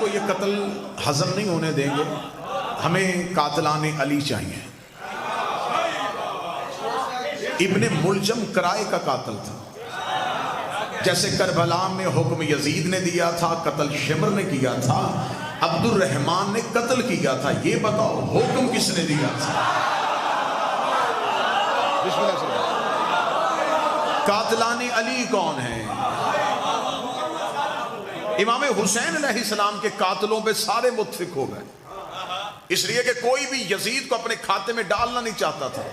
کو یہ قتل ہضم نہیں ہونے دیں گے. ہمیں قاتلان علی چاہیے. ابن ملجم کرائے کا قاتل تھا. جیسے کربلا میں حکم یزید نے دیا تھا، قتل شمر نے کیا تھا، عبد الرحمن نے قتل کیا تھا. یہ بتاؤ حکم کس نے دیا تھا؟ بسم اللہ سے. قاتلان علی کون ہیں؟ امام حسین علیہ السلام کے قاتلوں پہ سارے متفق ہو گئے، اس لیے کہ کوئی بھی یزید کو اپنے کھاتے میں ڈالنا نہیں چاہتا تھا.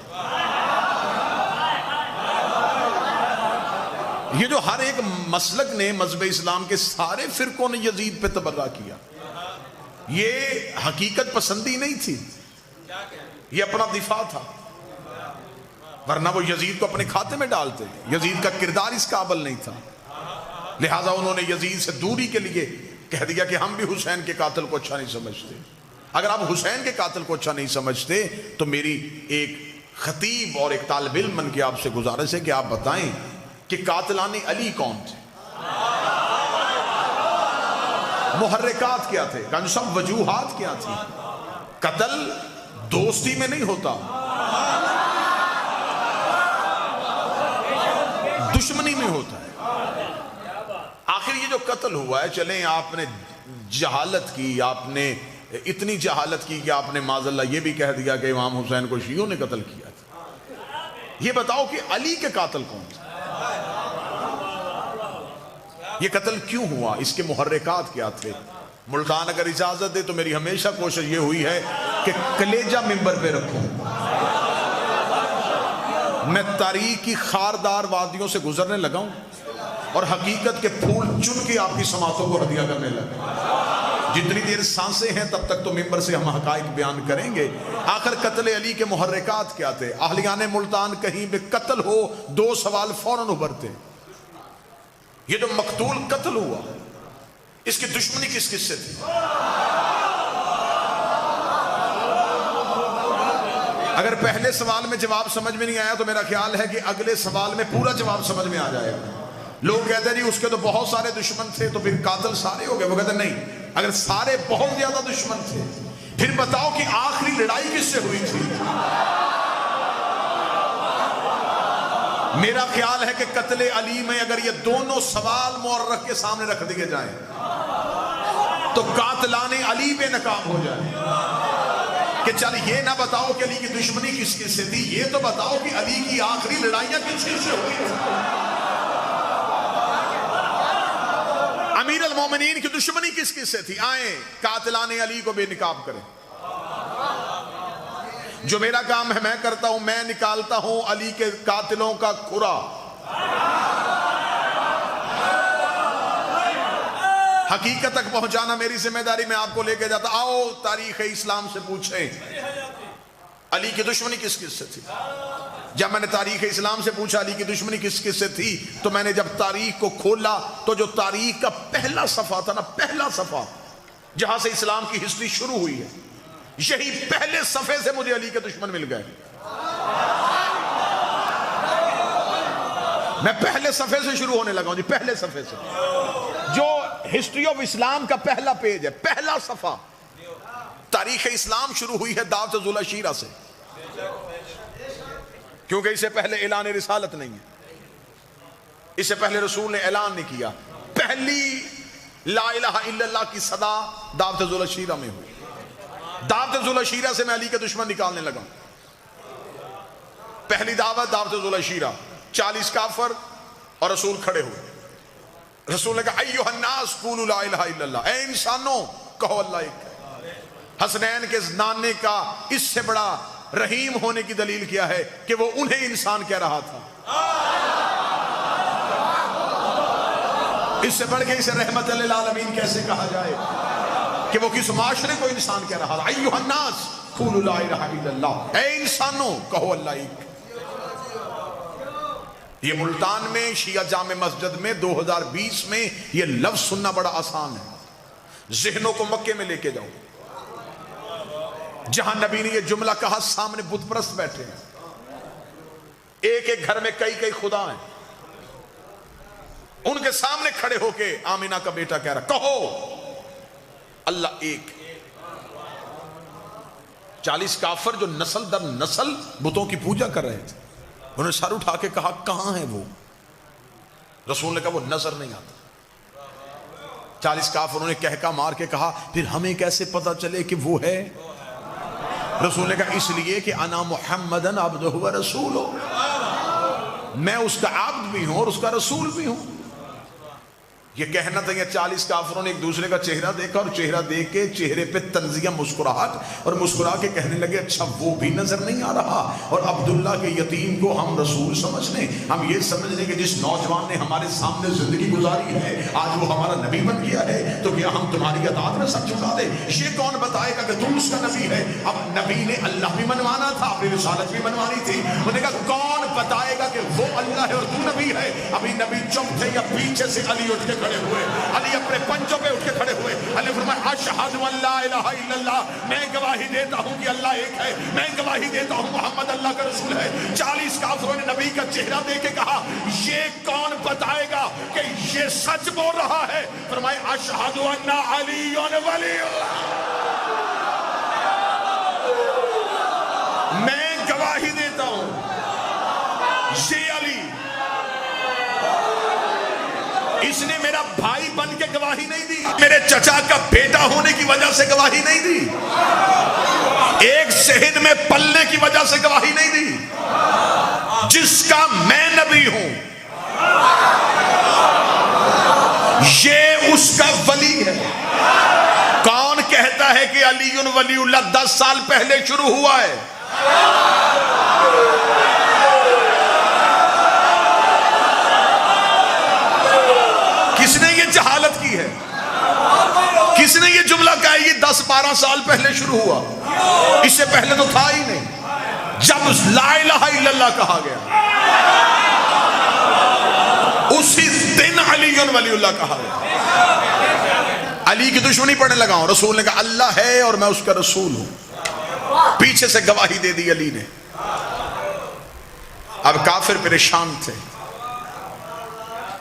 یہ جو ہر ایک مسلک نے مذہب اسلام کے سارے فرقوں نے یزید پہ تبرہ کیا، یہ حقیقت پسندی نہیں تھی، یہ اپنا دفاع تھا. ورنہ وہ یزید کو اپنے کھاتے میں ڈالتے. یزید کا کردار اس قابل نہیں تھا، لہٰذا انہوں نے یزید سے دوری کے لیے کہہ دیا کہ ہم بھی حسین کے قاتل کو اچھا نہیں سمجھتے. اگر آپ حسین کے قاتل کو اچھا نہیں سمجھتے تو میری ایک خطیب اور ایک طالب علم بن کے آپ سے گزارش ہے کہ آپ بتائیں کہ قاتلان علی کون تھے، محرکات کیا تھے، سب وجوہات کیا تھی. قتل دوستی میں نہیں ہوتا، دشمنی میں ہوتا ہے. آخر یہ جو قتل ہوا ہے، چلیں آپ نے جہالت کی، آپ نے اتنی جہالت کی کہ آپ نے معاذ اللہ یہ بھی کہہ دیا کہ امام حسین کو شیعوں نے قتل کیا تھا. یہ بتاؤ کہ علی کے قاتل کون تھے؟ یہ قتل کیوں ہوا؟ اس کے محرکات کیا تھے؟ ملتان اگر اجازت دے تو میری ہمیشہ کوشش یہ ہوئی ہے کہ کلیجہ ممبر پہ رکھوں، میں تاریخ کی خاردار وادیوں سے گزرنے لگا ہوں اور حقیقت کے پھول چن کے آپ کی سماعتوں کو ہدیہ کرنے لگا. جتنی دیر سانسیں ہیں تب تک تو ممبر سے ہم حقائق بیان کریں گے. آخر قتل علی کے محرکات کیا تھے؟ اہلیان ملتان کہیں بھی قتل ہو دو سوال فوراً ابھرتے. یہ جو مقتول قتل ہوا، اس کی دشمنی کس کس سے تھی؟ اگر پہلے سوال میں جواب سمجھ میں نہیں آیا تو میرا خیال ہے کہ اگلے سوال میں پورا جواب سمجھ میں آ جائے گا. لوگ کہتے ہیں جی اس کے تو بہت سارے دشمن تھے تو پھر قاتل سارے ہو گئے. وہ کہتے ہیں نہیں، اگر سارے بہت زیادہ دشمن تھے پھر بتاؤ کہ آخری لڑائی کس سے ہوئی تھی؟ میرا خیال ہے کہ قتل علی میں اگر یہ دونوں سوال مورخ کے سامنے رکھ دیے جائیں تو قاتلان علی بے نقاب ہو جائے. کہ چل یہ نہ بتاؤ کہ علی کی دشمنی کس کس سے تھی، یہ تو بتاؤ کہ علی کی آخری لڑائیاں کس کس سے ہوئی تھی. امیر المومنین کی دشمنی کس کس سے تھی؟ آئیں قاتلان علی کو بے نقاب کریں. جو میرا کام ہے میں کرتا ہوں، میں نکالتا ہوں علی کے قاتلوں کا کھرا. حقیقت تک پہنچانا میری ذمہ داری، میں آپ کو لے کے جاتا. آؤ تاریخ اسلام سے پوچھیں علی کی دشمنی کس کس سے تھی. جب میں نے تاریخ اسلام سے پوچھا علی کی دشمنی کس کس سے تھی تو میں نے جب تاریخ کو کھولا تو جو تاریخ کا پہلا صفحہ تھا نا، پہلا صفحہ جہاں سے اسلام کی ہسٹری شروع ہوئی ہے، یہی پہلے صفحے سے مجھے علی کے دشمن مل گئے. میں پہلے صفحے سے شروع ہونے لگا ہوں جی، پہلے صفحے سے. جو ہسٹری آف اسلام کا پہلا پیج ہے، پہلا صفحہ، تاریخ اسلام شروع ہوئی ہے دعوت ذوالعشیرہ سے، کیونکہ اس سے پہلے اعلان رسالت نہیں ہے، اس سے پہلے رسول نے اعلان نہیں کیا. پہلی لا الہ الا اللہ کی صدا دعوت ذوالعشیرہ میں ہوئی. دعوت ذوالعشیرہ سے میں علی کے دشمن نکالنے لگا. پہلی دعوت ذوالعشیرہ، 40 کافر اور رسول کھڑے ہوئے. رسول نے کہا ایھا الناس قولوا لا الہ الا اللہ، اے انسانوں کہو اللہ ایک ہے. حسنین کے نانے کا اس سے بڑا رحیم ہونے کی دلیل کیا ہے کہ وہ انہیں انسان کہہ رہا تھا. اس سے بڑھ کے اسے رحمت للعالمین کیسے کہا جائے کہ وہ کس معاشرے کو انسان کہہ رہا تھا. ایھا الناس قولوا لا الہ الا اللہ، اے انسانوں کہو اللہ ایک. یہ ملتان میں شیعہ جامع مسجد میں 2020 میں یہ لفظ سننا بڑا آسان ہے. ذہنوں کو مکے میں لے کے جاؤ جہاں نبی نے یہ جملہ کہا، سامنے بت پرست بیٹھے ہیں، ایک ایک گھر میں کئی کئی خدا ہیں. ان کے سامنے کھڑے ہو کے آمینہ کا بیٹا کہہ رہا کہو اللہ ایک. 40 کافر جو نسل در نسل بتوں کی پوجا کر رہے تھے، انہوں نے سر اٹھا کے کہا کہاں ہے وہ؟ رسول نے کہا وہ نظر نہیں آتا. 40 کافروں نے کہکا مار کے کہا پھر ہمیں کیسے پتا چلے کہ وہ ہے؟ رسول نے کہا اس لیے کہ انا محمدن عبدہ و رسولہ، میں اس کا عبد بھی ہوں اور اس کا رسول بھی ہوں. یہ کہنا تھا. یہ 40 کافروں نے ایک دوسرے کا چہرہ دیکھا اور چہرہ دیکھ کے چہرے پہ تنزیہ مسکراہٹ، اور مسکرا کے کہنے لگے اچھا وہ بھی نظر نہیں آ رہا، اور عبداللہ کے یتیم کو ہم رسول سمجھ لیں، ہم یہ سمجھ لیں کہ جس نوجوان نے ہمارے سامنے زندگی گزاری ہے آج وہ ہمارا نبی بن گیا ہے، تو کیا ہم تمہاری اطاعت میں سب جھکا دیں؟ یہ کون بتائے گا کہ تم اس کا نبی ہے؟ اب نبی نے اللہ بھی منوانا تھا، اپنی رسالت بھی منوانی تھی. انہوں نے کہا کون بتائے گا کہ وہ اللہ ہے اور تو نبی ہے؟ ابھی نبی چپ تھے یا پیچھے سے علی اٹھ کے کھڑے ہوئے. علی اپنے پنجوں پہ اٹھ کے کھڑے ہوئے. علی فرمایا اشہد ان لا الہ الا اللہ، میں گواہی دیتا ہوں کہ اللہ ایک ہے، میں گواہی دیتا ہوں محمد اللہ کا رسول ہے. 40 کافروں نے نبی کا چہرہ دیکھ کے کہا یہ کون بتائے گا کہ یہ سچ بول رہا ہے؟ فرمایا اشہد ان علی ولی اللہ، میں گواہی دیتا ہوں یہ علی. اس نے میرا بھائی بن کے گواہی نہیں دی، میرے چچا کا بیٹا ہونے کی وجہ سے گواہی نہیں دی، ایک صحن میں پلنے کی وجہ سے گواہی نہیں دی. جس کا میں نبی ہوں یہ اس کا ولی ہے. کون کہتا ہے کہ علی ولی اللہ 10 سال پہلے شروع ہوا ہے؟ کس نے یہ جہالت کی ہے؟ کس نے یہ جملہ کہا یہ 10-12 سال پہلے شروع ہوا؟ اس سے پہلے تو تھا ہی نہیں. جب لا الہ الا اللہ کہا گیا اسی دن علی ولی اللہ کہا گیا. علی کی دشمنی پڑھنے لگا ہوں. رسول نے کہا اللہ ہے اور میں اس کا رسول ہوں. پیچھے سے گواہی دے دی علی نے. اب کافر پریشان تھے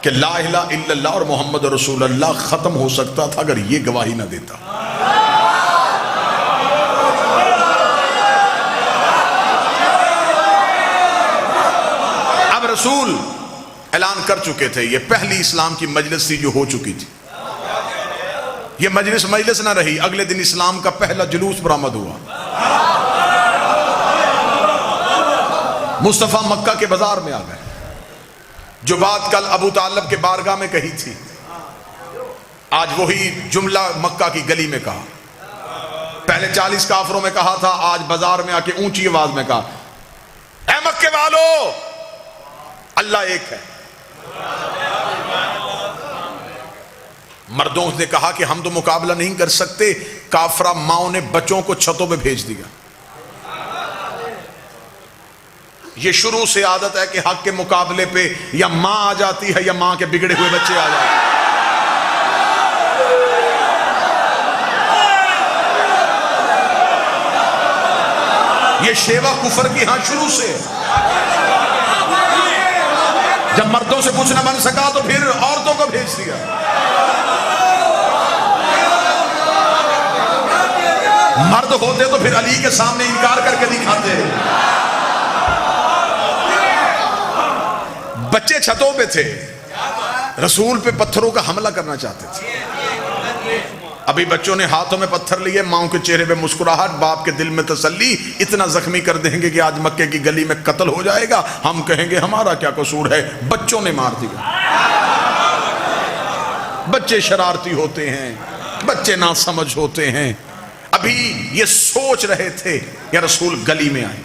کہ لا الہ الا اللہ اور محمد رسول اللہ ختم ہو سکتا تھا اگر یہ گواہی نہ دیتا. اب رسول اعلان کر چکے تھے. یہ پہلی اسلام کی مجلس تھی جو ہو چکی تھی. یہ مجلس نہ رہی. اگلے دن اسلام کا پہلا جلوس برآمد ہوا. مصطفیٰ مکہ کے بازار میں آ گئے. جو بات کل ابو طالب کے بارگاہ میں کہی تھی آج وہی جملہ مکہ کی گلی میں کہا. پہلے 40 کافروں میں کہا تھا، آج بازار میں آ کے اونچی آواز میں کہا اے مکے والو اللہ ایک ہے. مردوں نے کہا کہ ہم تو مقابلہ نہیں کر سکتے. کافرہ ماؤں نے بچوں کو چھتوں پہ بھیج دیا. یہ شروع سے عادت ہے کہ حق کے مقابلے پہ یا ماں آ جاتی ہے یا ماں کے بگڑے ہوئے بچے آ جاتے ہیں. یہ شیوا کفر کی ہاں شروع سے. جب مردوں سے کچھ نہ بن سکا تو پھر عورتوں کو بھیج دیا. مرد ہوتے تو پھر علی کے سامنے انکار کر کے دکھاتے. بچے چھتوں پہ تھے، رسول پہ پتھروں کا حملہ کرنا چاہتے تھے. ابھی بچوں نے ہاتھوں میں پتھر لیے، ماؤں کے چہرے پہ مسکراہٹ، باپ کے دل میں تسلی. اتنا زخمی کر دیں گے کہ آج مکے کی گلی میں قتل ہو جائے گا. ہم کہیں گے ہمارا کیا قصور ہے، بچوں نے مار دیا. بچے شرارتی ہوتے ہیں، بچے ناسمجھ ہوتے ہیں. ابھی یہ سوچ رہے تھے یا رسول گلی میں آئے.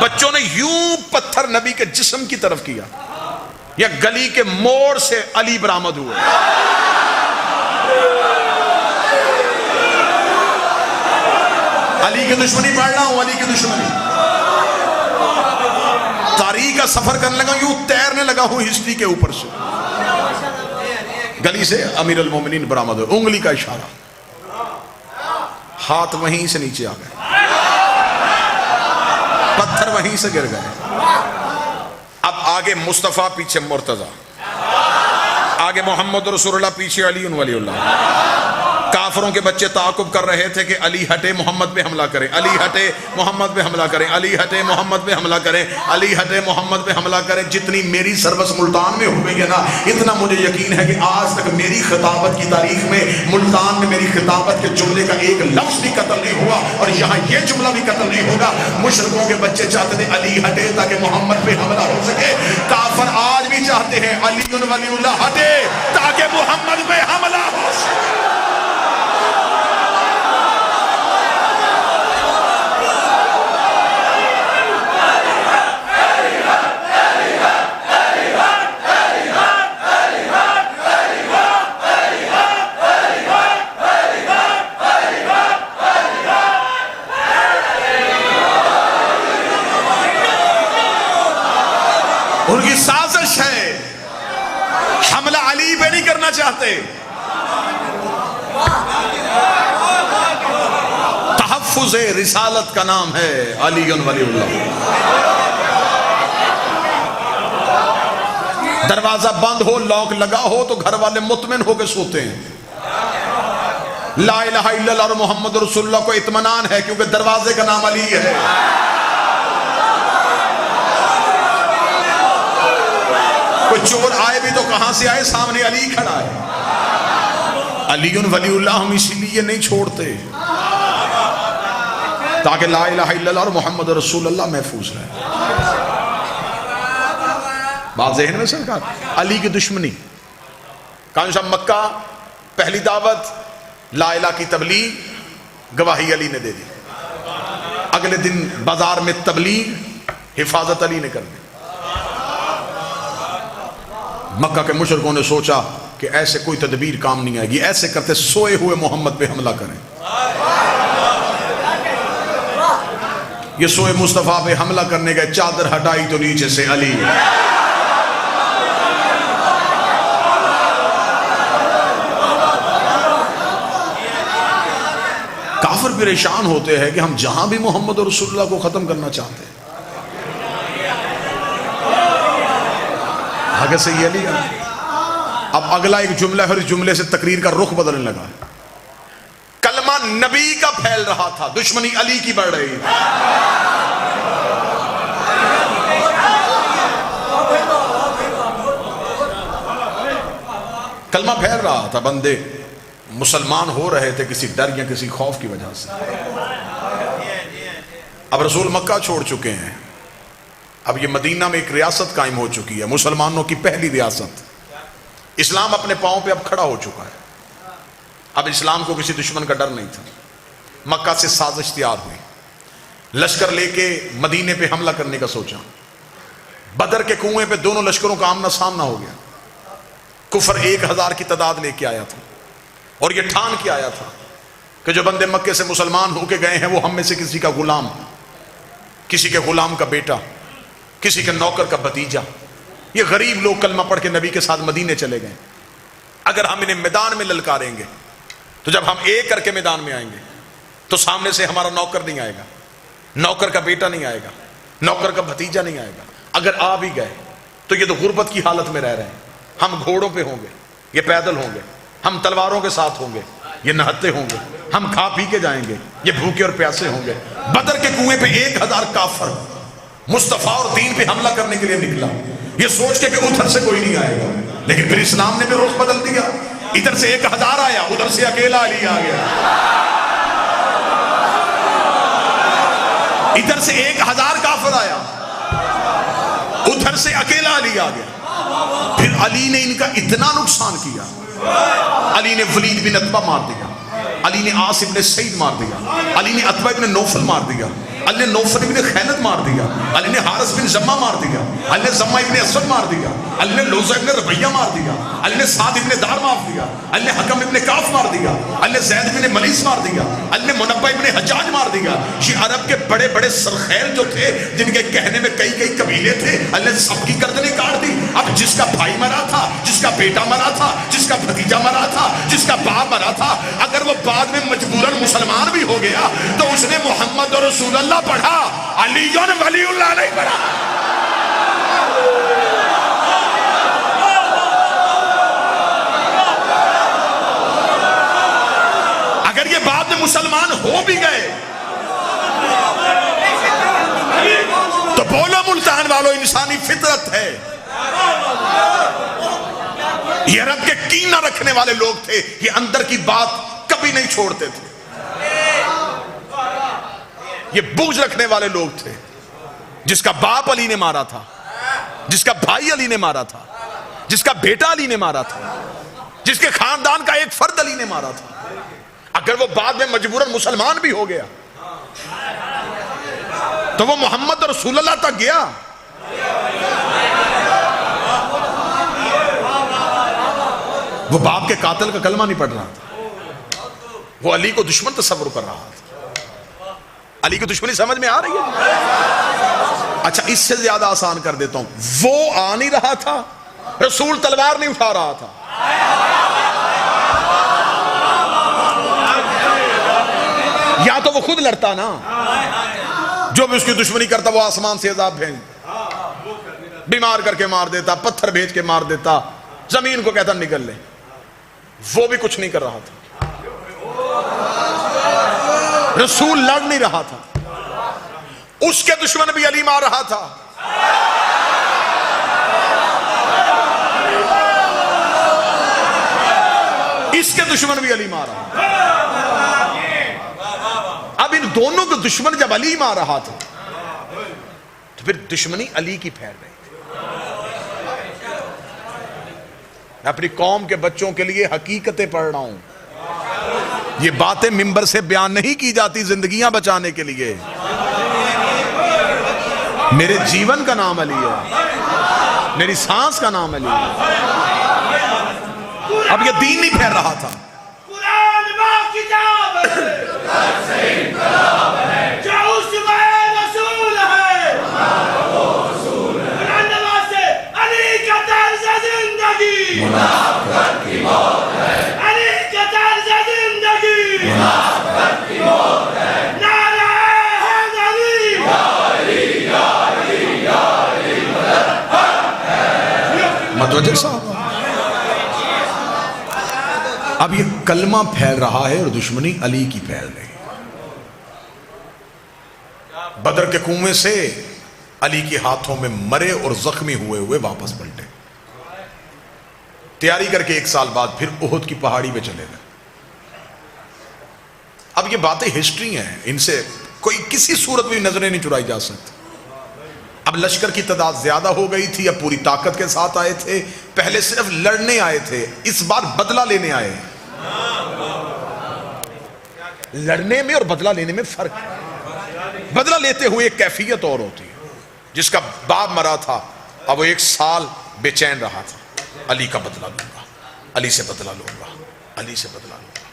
بچوں نے یوں پتھر نبی کے جسم کی طرف کیا، یا گلی کے موڑ سے علی برآمد ہوئے. علی کی دشمنی پڑھ رہا ہوں، علی کی دشمنی. تاریخ کا سفر کرنے لگا، یوں تیرنے لگا ہوں ہسٹری کے اوپر سے. گلی سے امیر المومنین برآمد ہوئے. انگلی کا اشارہ، ہاتھ وہیں سے نیچے آ گئے، پتھر وہیں سے گر گئے. اب آگے مصطفیٰ، پیچھے مرتضیٰ، آگے محمد رسول اللہ، پیچھے علی ولی اللہ. کافروں کے بچے تعاقب کر رہے تھے کہ علی ہٹے محمد پہ حملہ کریں، علی ہٹے محمد پہ حملہ کریں، علی ہٹے محمد پہ حملہ کریں، علی ہٹے محمد پہ حملہ کریں۔ جتنی میری سروس ملتان میں ہوئی ہے نا، اتنا مجھے یقین ہے کہ آج تک میری خطابت کی تاریخ میں ملتان میں میری خطابت کے جملے کا ایک لفظ بھی قتل نہیں ہوا، اور یہاں یہ جملہ بھی قتل نہیں ہوگا۔ مشرکوں کے بچے چاہتے تھے علی ہٹے تاکہ محمد پہ حملہ ہو سکے، کافر آج بھی چاہتے ہیں علی ولی اللہ ہٹے تاکہ محمد پہ حملہ ہو سکے۔ ان کی سازش ہے، حملہ علی پہ نہیں کرنا چاہتے۔ تحفظ رسالت کا نام ہے علی ولی اللہ۔ دروازہ بند ہو، لاک لگا ہو تو گھر والے مطمئن ہو کے سوتے ہیں۔ لا الہ الا اللہ اور محمد رسول اللہ کو اطمینان ہے کیونکہ دروازے کا نام علی ہے۔ کوئی چور آئے بھی تو کہاں سے آئے؟ سامنے علی کھڑا ہے۔ علی ولی اللہ ہم اسی لیے نہیں چھوڑتے تاکہ لا الہ الا اللہ اور محمد رسول اللہ محفوظ رہے۔ بات ذہن میں سرکار، علی کی دشمنی کان شاہ مکہ پہلی دعوت لا الہ کی تبلیغ، گواہی علی نے دے دی۔ اگلے دن بازار میں تبلیغ، حفاظت علی نے کر دی۔ مکہ کے مشرکوں نے سوچا کہ ایسے کوئی تدبیر کام نہیں آئے گی، ایسے کرتے سوئے ہوئے محمد پہ حملہ کریں۔ یہ سوئے مصطفیٰ پہ حملہ کرنے گئے، چادر ہٹائی تو نیچے سے علی۔ کافر پریشان ہوتے ہیں کہ ہم جہاں بھی محمد رسول اللہ کو ختم کرنا چاہتے ہیں، آگے سے یہ علی ہے۔ اب اگلا ایک جملہ ہے اور اس جملے سے تقریر کا رخ بدلنے لگا۔ کلمہ نبی کا پھیل رہا تھا، دشمنی علی کی بڑھ رہی تھی۔ کلمہ پھیل رہا تھا، بندے مسلمان ہو رہے تھے کسی ڈر یا کسی خوف کی وجہ سے۔ اب رسول مکہ چھوڑ چکے ہیں، اب یہ مدینہ میں ایک ریاست قائم ہو چکی ہے، مسلمانوں کی پہلی ریاست۔ اسلام اپنے پاؤں پہ اب کھڑا ہو چکا ہے، اب اسلام کو کسی دشمن کا ڈر نہیں تھا۔ مکہ سے سازش تیار ہوئی، لشکر لے کے مدینے پہ حملہ کرنے کا سوچا۔ بدر کے کنویں پہ دونوں لشکروں کا آمنا سامنا ہو گیا۔ کفر 1000 کی تعداد لے کے آیا تھا اور یہ ٹھان کے آیا تھا کہ جو بندے مکے سے مسلمان ہو کے گئے ہیں وہ ہم میں سے کسی کا غلام، کسی کے غلام کا بیٹا، کسی کے نوکر کا بھتیجا۔ یہ غریب لوگ کلمہ پڑھ کے نبی کے ساتھ مدینے چلے گئے۔ اگر ہم انہیں میدان میں للکاریں گے تو جب ہم ایک کر کے میدان میں آئیں گے تو سامنے سے ہمارا نوکر نہیں آئے گا، نوکر کا بیٹا نہیں آئے گا، نوکر کا بھتیجا نہیں آئے گا۔ اگر آ بھی گئے تو یہ تو غربت کی حالت میں رہ رہے ہیں۔ ہم گھوڑوں پہ ہوں گے، یہ پیدل ہوں گے، ہم تلواروں کے ساتھ ہوں گے، یہ نہتے ہوں گے، ہم کھا پی کے جائیں گے، یہ بھوکے اور پیاسے ہوں گے۔ بدر کے کنویں پہ 1000 کافر مصطفیٰ اور دین پہ حملہ کرنے کے لیے نکلا، یہ سوچ کے کہ ادھر سے کوئی نہیں آئے گا، لیکن پھر اسلام نے بھی رخ بدل دیا۔ ادھر سے 1000 آیا، ادھر سے اکیلا علی آ گیا۔ ادھر سے 1000 کافر آیا، ادھر سے اکیلا علی آ گیا۔ پھر علی نے ان کا اتنا نقصان کیا، علی نے ولید بن عتبہ مار دیا، علی نے عاص ابن سعید مار دیا، علی نے عتبہ ابن نوفل مار دیا، علی نے نوفل ابن خیلد مار دیا، علی نے حارث بن زمہ مار دیا، علی نے زمہ ابن اسود مار دیا، علی نے لوزہ ابن ربیہ مار دیا، علی نے سعد ابن دار مار دیا، علی نے حکم ابن کاف مار دیا، علی نے زید ابن ملیس مار دیا، علی نے منبہ ابن حجاج مار دیا۔ یہ عرب کے بڑے بڑے سرخیل جو تھے، جن کے کہنے میں کئی کئی قبیلے تھے، علی نے سب کی گردنیں کاٹ دی۔ اب جس کا بھائی مرا تھا، جس کا بیٹا مرا تھا، جس کا بھتیجا مرا تھا، جس کا باپ مرا تھا، اگر وہ بعد میں مجبوراً مسلمان بھی ہو گیا تو اس نے محمد رسول اللہ پڑھا، علی ولی اللہ نہیں پڑھا۔ مسلمان ہو بھی گئے تو بولو ملتان والوں، انسانی فطرت ہے. یہ عرب کے کینہ رکھنے والے لوگ تھے، یہ اندر کی بات کبھی نہیں چھوڑتے تھے. یہ بغض رکھنے والے لوگ تھے. جس کا باپ علی نے مارا تھا، جس کا بھائی علی نے مارا تھا، جس کا بیٹا علی نے مارا تھا، جس کے خاندان کا ایک فرد علی نے مارا تھا، اگر وہ بعد میں مجبوراً مسلمان بھی ہو گیا تو وہ محمد رسول اللہ تک گیا. وہ باپ کے قاتل کا کلمہ نہیں پڑھ رہا تھا، وہ علی کو دشمن تصور کر رہا تھا. علی کی دشمنی سمجھ میں آ رہی ہے؟ اچھا اس سے زیادہ آسان کر دیتا ہوں، وہ آ نہیں رہا تھا، رسول تلوار نہیں اٹھا رہا تھا. یا تو وہ خود لڑتا نا، جو بھی اس کی دشمنی کرتا وہ آسمان سے عذاب بھیج، بیمار کر کے مار دیتا، پتھر بھیج کے مار دیتا، زمین کو کہتا نکل لے. وہ بھی کچھ نہیں کر رہا تھا، رسول لڑ نہیں رہا تھا، اس کے دشمن بھی علی مار رہا تھا. اس کے دشمن بھی علی مار رہا تھا. اب ان دونوں کے دشمن جب علی مار رہا تھا تو پھر دشمنی علی کی پھیل رہی تھی. میں اپنی قوم کے بچوں کے لیے حقیقتیں پڑھ رہا ہوں. یہ باتیں منبر سے بیان نہیں کی جاتی زندگیاں بچانے کے لیے. میرے جیون کا نام علی ہے، میری سانس کا نام علی ہے. اب یہ دین نہیں پھیل رہا تھا. قرآن ماں کتاب ہے، جو اس میں رسول ہے، قرآن نواز سے علی کا طرز زندگی، منافقت کی موت ہے، علی کا طرز زندگی، منافقت کی موت ہے. نعرہ حیدری، یا علی یا علی یا علی مدد ہے. متوجہ صاحب، اب یہ کلمہ پھیل رہا ہے اور دشمنی علی کی پھیل رہی. بدر کے کنویں سے علی کے ہاتھوں میں مرے اور زخمی ہوئے ہوئے واپس پلٹے. تیاری کر کے 1 سال بعد پھر احد کی پہاڑی پہ چلے گئے. اب یہ باتیں ہسٹری ہیں، ان سے کوئی کسی صورت میں نظریں نہیں چرائی جا سکتی. اب لشکر کی تعداد زیادہ ہو گئی تھی، اب پوری طاقت کے ساتھ آئے تھے. پہلے صرف لڑنے آئے تھے، اس بار بدلہ لینے آئے. لڑنے میں اور بدلہ لینے میں فرق ہے. بدلہ لیتے ہوئے ایک کیفیت اور ہوتی ہے. جس کا باپ مرا تھا اب وہ 1 سال بے چین رہا تھا، علی کا بدلہ لوں گا، علی سے بدلہ لوں گا، علی سے بدلہ لوں گا.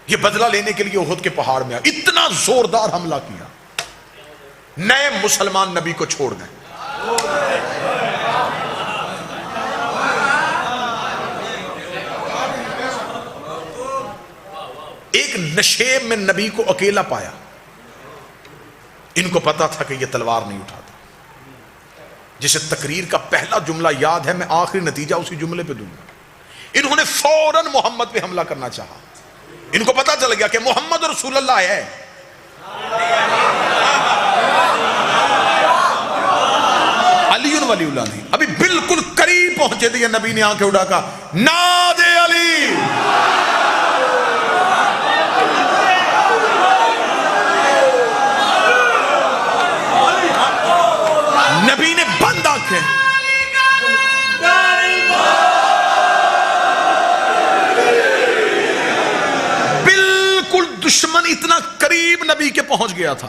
یہ بدلہ لینے کے لیے احد کے پہاڑ میں اتنا زوردار حملہ کیا، نئے مسلمان نبی کو چھوڑ گئے. ایک نشیب میں نبی کو اکیلا پایا. ان کو پتا تھا کہ یہ تلوار نہیں اٹھاتا. جسے تقریر کا پہلا جملہ یاد ہے، میں آخری نتیجہ اسی جملے پہ دوں گا. انہوں نے فوراً محمد پہ حملہ کرنا چاہا. ان کو پتا چل گیا کہ محمد رسول اللہ ہے. علی ولی اللہ نہیں. ابھی بالکل قریب پہنچے تھے، نبی نے آنکھیں اٹھا کہا نادے علی. نبی نے بند آنکھیں، بالکل دشمن اتنا قریب نبی کے پہنچ گیا تھا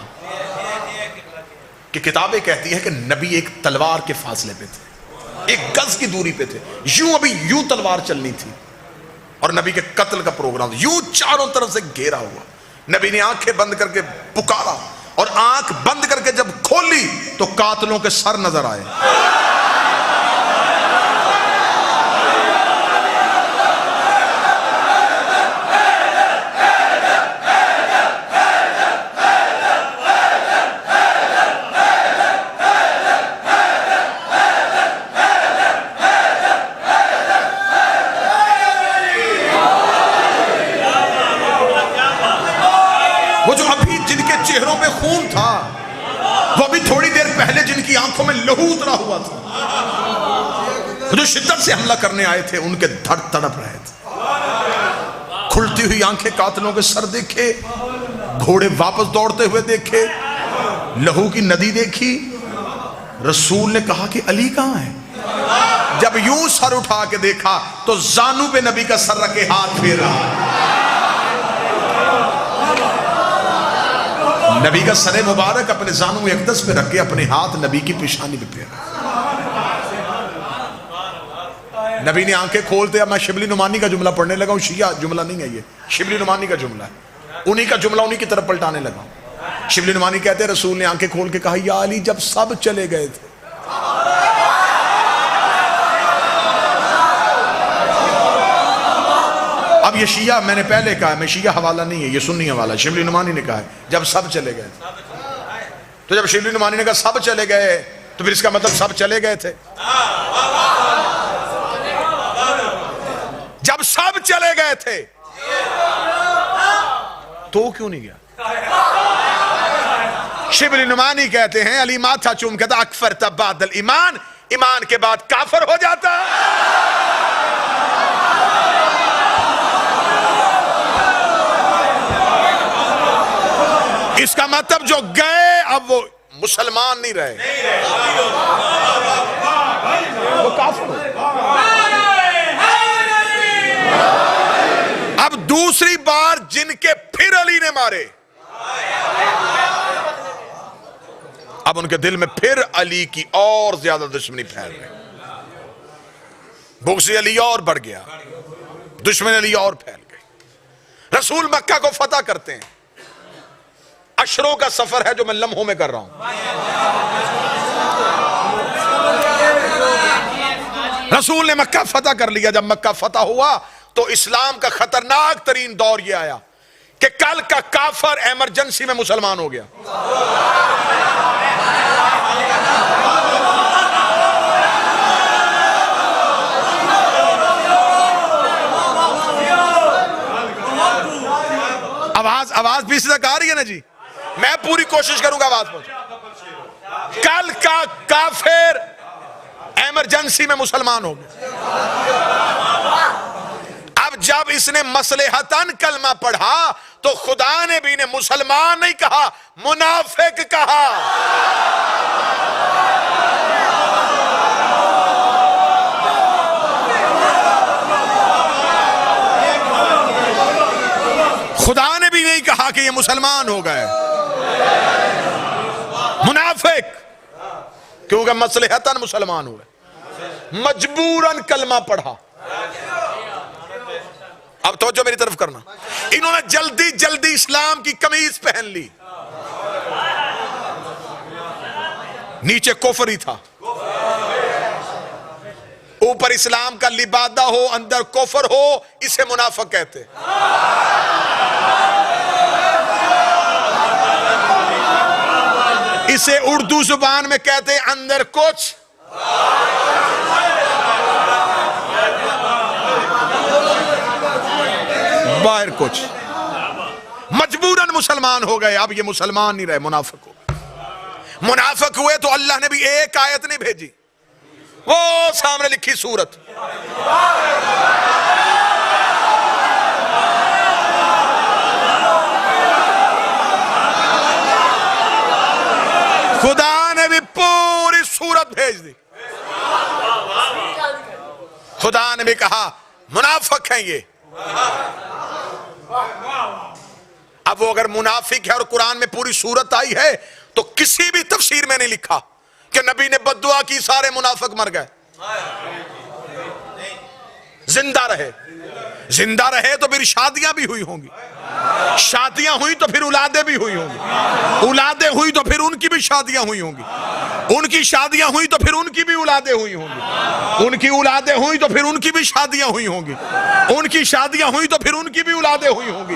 کہ کتابیں کہتی ہیں کہ نبی ایک تلوار کے فاصلے پہ تھے، 1 گز کی دوری پہ تھے. یوں ابھی یوں تلوار چلنی تھی اور نبی کے قتل کا پروگرام یوں چاروں طرف سے گھیرا ہوا. نبی نے آنکھیں بند کر کے پکارا اور آنکھ بند کر کے جب کھولی تو قاتلوں کے سر نظر آئے. چہروں پہ خون تھا، وہ بھی تھوڑی دیر پہلے جن کی آنکھوں میں لہو اترا ہوا تھا، جو شدت سے حملہ کرنے آئے تھے ان کے دھڑ تڑپ رہے تھے۔ کھلتی ہوئی آنکھیں قاتلوں کے سر دیکھے، گھوڑے واپس دوڑتے ہوئے دیکھے، لہو کی ندی دیکھی۔ رسول نے کہا کہ علی کہاں ہے؟ جب یوں سر اٹھا کے دیکھا تو زانو پہ نبی کا سر رکھے ہاتھ پھیر رہا۔ نبی کا سر مبارک اپنے زانو اقدس پہ رکھ کے اپنے ہاتھ نبی کی پیشانی پہ پھیر رہا۔ نبی نے آنکھیں کھولتے، اب میں شبلی نعمانی کا جملہ پڑھنے لگا ہوں، شیعہ جملہ نہیں ہے یہ، شبلی نعمانی کا جملہ ہے، انہی کا جملہ انہی کی طرف پلٹانے لگا ہوں۔ شبلی نعمانی کہتے ہیں رسول نے آنکھیں کھول کے کہا یا علی جب سب چلے گئے تھے۔ اب یہ شیعہ، میں نے پہلے کہا میں شیعہ حوالہ نہیں ہے، یہ سنی حوالہ، شبلی نعمانی نے کہا ہے جب سب چلے گئے تھے۔ تو جب شبلی نعمانی نے کہا سب چلے گئے تو پھر اس کا مطلب سب چلے گئے تھے۔ جب سب چلے گئے تھے تو کیوں نہیں گیا؟ شبلی نعمانی کہتے ہیں علی ماتھا چوم کہتا اکفرت بعد الایمان، ایمان کے بعد کافر ہو جاتا۔ اس کا مطلب جو گئے اب وہ مسلمان نہیں رہے، وہ کافر ہو۔ اب دوسری بار جن کے پھر علی نے مارے، اب ان کے دل میں پھر علی کی اور زیادہ دشمنی پھیل گئی، بغض علی اور بڑھ گیا، دشمن علی اور پھیل گئی۔ رسول مکہ کو فتح کرتے ہیں، عشروں کا سفر ہے جو میں لمحوں میں کر رہا ہوں۔ رسول نے مکہ فتح کر لیا۔ جب مکہ فتح ہوا تو اسلام کا خطرناک ترین دور یہ آیا کہ کل کا کافر ایمرجنسی میں مسلمان ہو گیا۔ آواز بھی تک آ رہی ہے نا جی؟ میں پوری کوشش کروں گا آواز پہنچے۔ کل کا کافر ایمرجنسی میں مسلمان ہو گیا۔ اب جب اس نے مصلحتاً کلمہ پڑھا تو خدا نے بھی انہیں مسلمان نہیں کہا، منافق کہا۔ خدا نے بھی نہیں کہا کہ یہ مسلمان ہو گئے، منافق، کیونکہ مصلحتاً مسلمان ہوئے، مجبوراً کلمہ پڑھا۔ اب توجہ میری طرف کرنا، انہوں نے جلدی جلدی اسلام کی قمیض پہن لی، نیچے کفر ہی تھا، اوپر اسلام کا لبادہ ہو اندر کفر ہو، اسے منافق کہتے۔ اسے اردو زبان میں کہتے اندر کچھ باہر کچھ، مجبوراً مسلمان ہو گئے۔ اب یہ مسلمان نہیں رہے، منافق ہو گئے۔ منافق ہوئے تو اللہ نے بھی ایک آیت نہیں بھیجی، وہ سامنے لکھی سورت، خدا نے بھی پوری سورت بھیج دی۔ خدا نے بھی کہا منافق ہیں یہ۔ اب وہ اگر منافق ہے اور قرآن میں پوری سورت آئی ہے تو کسی بھی تفسیر میں نہیں لکھا کہ نبی نے بد دعا کی سارے منافق مر گئے۔ زندہ رہے، زندہ رہے تو پھر شادیاں بھی ہوئی ہوں گی، شادیاں ہوئی تو پھر اولادیں بھی ہوئی ہوں گی، اولادیں ہوئی تو پھر ان کی بھی شادیاں ہوئی ہوں گی، ان کی شادیاں ہوئی تو پھر ان کی بھی اولادیں ہوئی ہوں گی، ان کی اولادیں ہوئی تو پھر ان کی بھی شادیاں ہوئی ہوں گی، ان کی شادیاں ہوئی تو پھر ان کی بھی اولادیں ہوئی ہوں گی۔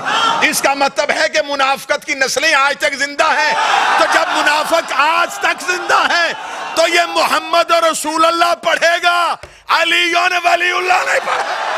اس کا مطلب ہے کہ منافقت کی نسلیں آج تک زندہ ہیں۔ تو جب منافق آج تک زندہ ہے تو یہ محمد رسول اللہ پڑھے گا، علی ولی اللہ نہیں پڑھے۔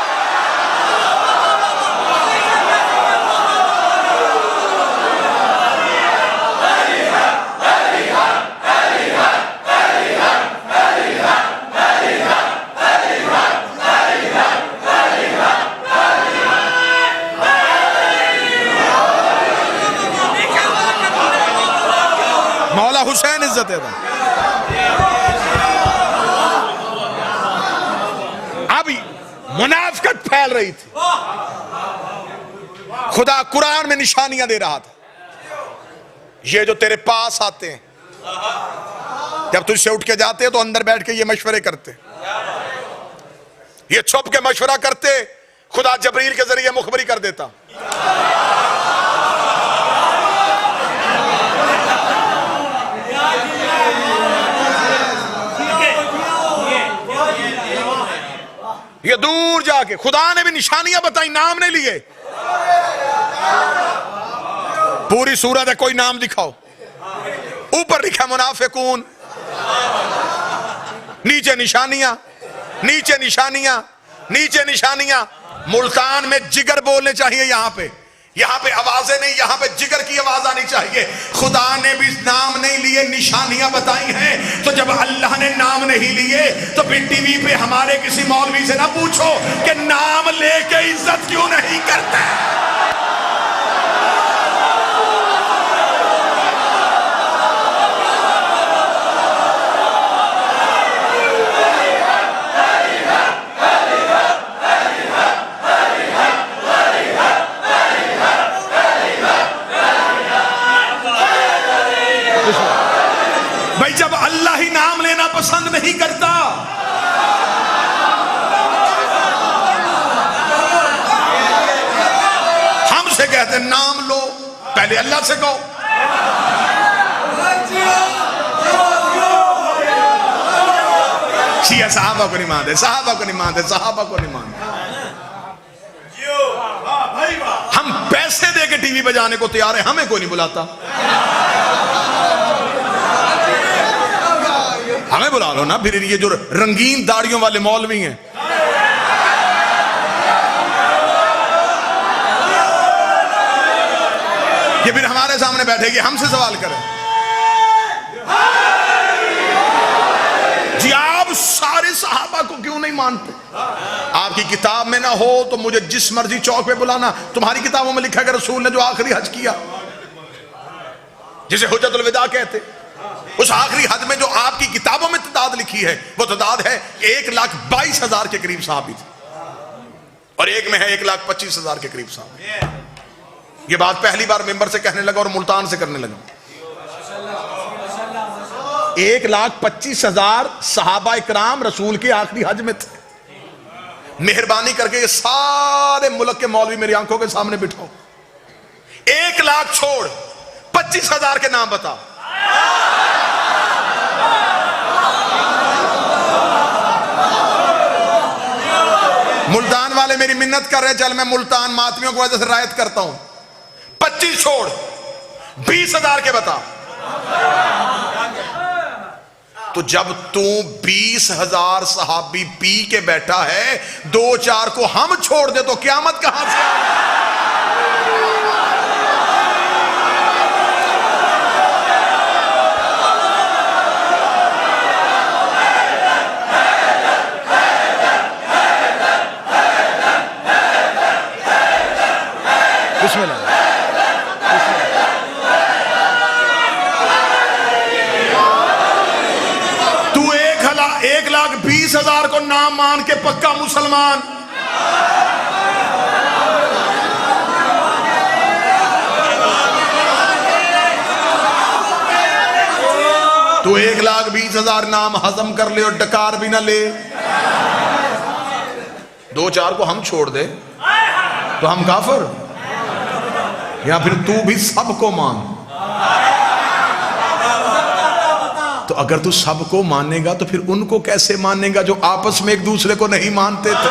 عزت ہے. اب منافقت پھیل رہی تھی. خدا قرآن میں نشانیاں دے رہا تھا. یہ جو تیرے پاس آتے ہیں جب تجھ سے اٹھ کے جاتے تو اندر بیٹھ کے یہ مشورے کرتے, یہ چھپ کے مشورہ کرتے, خدا جبریل کے ذریعے مخبری کر دیتا. یہ دور جا کے خدا نے بھی نشانیاں بتائی, نام نہیں لیے. پوری سورت ہے, کوئی نام دکھاؤ. اوپر لکھا منافقون, نیچے نشانیاں, نیچے نشانیاں, نیچے نشانیاں. ملتان میں جگر بولنے چاہیے. یہاں پہ آوازیں نہیں, یہاں پہ جگر کی آواز آنی چاہیے. خدا نے بھی نام نہیں لیے, نشانیاں بتائی ہیں. تو جب اللہ نے نام نہیں لیے تو پھر ٹی وی پہ ہمارے کسی مولوی سے نہ پوچھو کہ نام لے کے عزت کیوں نہیں کرتے. بھائی جب اللہ ہی نام لینا پسند نہیں کرتا, ہم سے کہتے ہیں نام لو, پہلے اللہ سے کہو. شیعہ صحابہ کو نہیں مانتے, صحابہ کو نہیں مانتے, صحابہ کو نہیں مانتے. ہم پیسے دے کے ٹی وی بجانے کو تیار ہیں, ہمیں کوئی نہیں بلاتا. ہمیں بلا لو نا. پھر یہ جو رنگین داڑیوں والے مولوی ہیں, یہ پھر ہمارے سامنے بیٹھے گی, ہم سے سوال کریں. جی آپ سارے صحابہ کو کیوں نہیں مانتے؟ آپ کی کتاب میں نہ ہو تو مجھے جس مرضی چوک پہ بلانا. تمہاری کتابوں میں لکھا کہ رسول نے جو آخری حج کیا, جسے حجت الوداع کہتے, اس آخری حج میں جو آپ کی کتابوں میں تعداد لکھی ہے وہ تعداد ہے 1,22,000 کے قریب صحابی تھے, اور ایک میں ہے 1,25,000 کے قریب صحابی. یہ بات پہلی بار ممبر سے کہنے لگا اور ملتان سے کرنے لگا. 1,25,000 صحابہ اکرام رسول کے آخری حج میں تھے. مہربانی کر کے یہ سارے ملک کے مولوی میری آنکھوں کے سامنے بٹھاؤ, 1,00,000 چھوڑ 25,000 کے نام بتا. ملتان والے میری منت کر رہے, چل میں ملتان ماتمیوں کو وجہ سے رعایت کرتا ہوں. 25 چھوڑ 20,000 کے بتا. تو جب تو 20,000 صحابی پی کے بیٹھا ہے, 2-4 کو ہم چھوڑ دے تو قیامت کہاں سے؟ بسم اللہ. تو 1,20,000 کو نام مان کے پکا مسلمان. تو 1,20,000 نام ہضم کر لے اور ڈکار بھی نہ لے, 2-4 کو ہم چھوڑ دے تو ہم کافر, یا پھر تو بھی سب کو مان. تو اگر تو سب کو مانے گا تو پھر ان کو کیسے مانے گا جو آپس میں ایک دوسرے کو نہیں مانتے تھے؟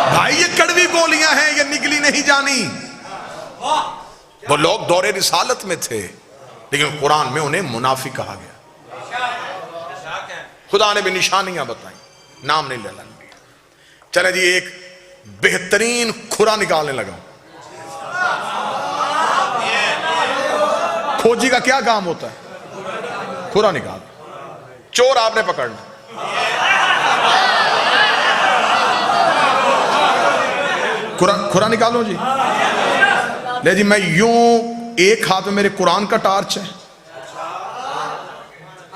بھائی یہ کڑوی بولیاں ہیں, یہ نگلی نہیں جانی. وہ لوگ دور رسالت میں تھے لیکن قرآن میں انہیں منافق کہا گیا. خدا نے بھی نشانیاں بتائیں, نام نہیں لینا. چلے جی ایک بہترین کھرا نکالنے لگا. کھوجی کا کیا کام ہوتا ہے؟ کھرا نکال. چور آپ نے پکڑنا, کھرا نکالو جی. لے جی میں یوں، ایک ہاتھ میں میرے قرآن کا ٹارچ ہے،